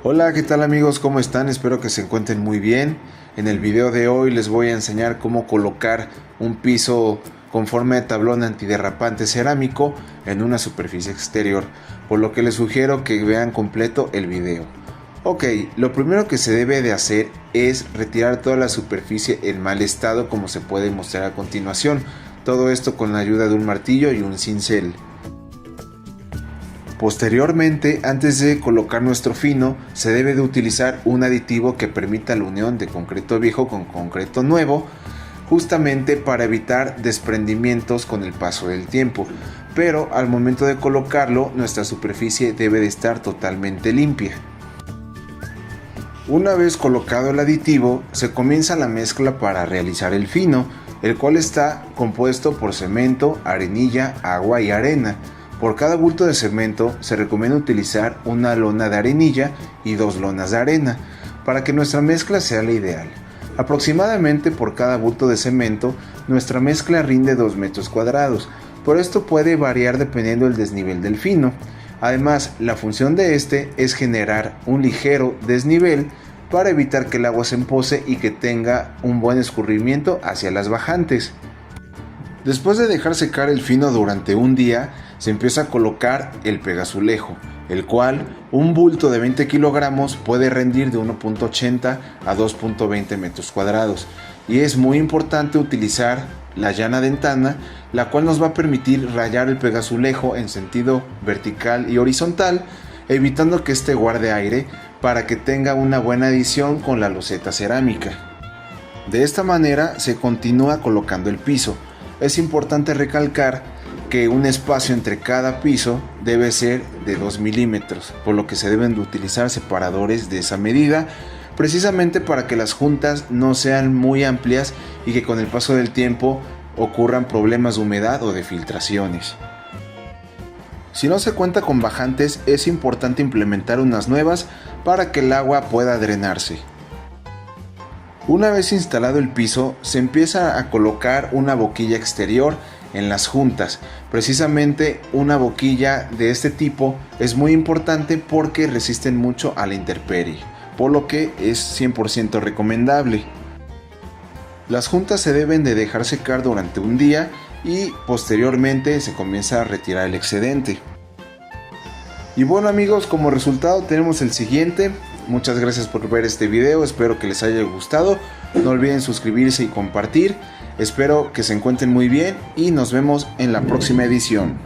Hola, ¿qué tal amigos? ¿Cómo están? Espero que se encuentren muy bien. En el video de hoy les voy a enseñar cómo colocar un piso con forma de tablón antiderrapante cerámico en una superficie exterior, por lo que les sugiero que vean completo el video. Ok, lo primero que se debe de hacer es retirar toda la superficie en mal estado, como se puede mostrar a continuación. Todo esto con la ayuda de un martillo y un cincel. Posteriormente, antes de colocar nuestro fino, se debe de utilizar un aditivo que permita la unión de concreto viejo con concreto nuevo, justamente para evitar desprendimientos con el paso del tiempo. Pero al momento de colocarlo, nuestra superficie debe de estar totalmente limpia. Una vez colocado el aditivo, se comienza la mezcla para realizar el fino, el cual está compuesto por cemento, arenilla, agua y arena. Por cada bulto de cemento se recomienda utilizar una lona de arenilla y 2 lonas de arena para que nuestra mezcla sea la ideal. Aproximadamente por cada bulto de cemento nuestra mezcla rinde 2 metros cuadrados, pero esto puede variar dependiendo del desnivel del fino. Además, la función de este es generar un ligero desnivel para evitar que el agua se empose y que tenga un buen escurrimiento hacia las bajantes. Después de dejar secar el fino durante un día, se empieza a colocar el pegazulejo, el cual un bulto de 20 kilogramos puede rendir de 1.80 a 2.20 metros cuadrados. Y es muy importante utilizar la llana dentana, la cual nos va a permitir rayar el pegazulejo en sentido vertical y horizontal, evitando que este guarde aire para que tenga una buena adición con la loseta cerámica. De esta manera se continúa colocando el piso. Es importante recalcar que un espacio entre cada piso debe ser de 2 milímetros, por lo que se deben de utilizar separadores de esa medida, precisamente para que las juntas no sean muy amplias y que con el paso del tiempo ocurran problemas de humedad o de filtraciones. Si no se cuenta con bajantes, es importante implementar unas nuevas para que el agua pueda drenarse. Una vez instalado el piso, se empieza a colocar una boquilla exterior en las juntas. Precisamente una boquilla de este tipo es muy importante porque resisten mucho a la intemperie, por lo que es 100% recomendable. Las juntas se deben de dejar secar durante un día y posteriormente se comienza a retirar el excedente. Y bueno amigos, como resultado tenemos el siguiente. Muchas gracias por ver este video, espero que les haya gustado. No olviden suscribirse y compartir. Espero que se encuentren muy bien y nos vemos en la próxima edición.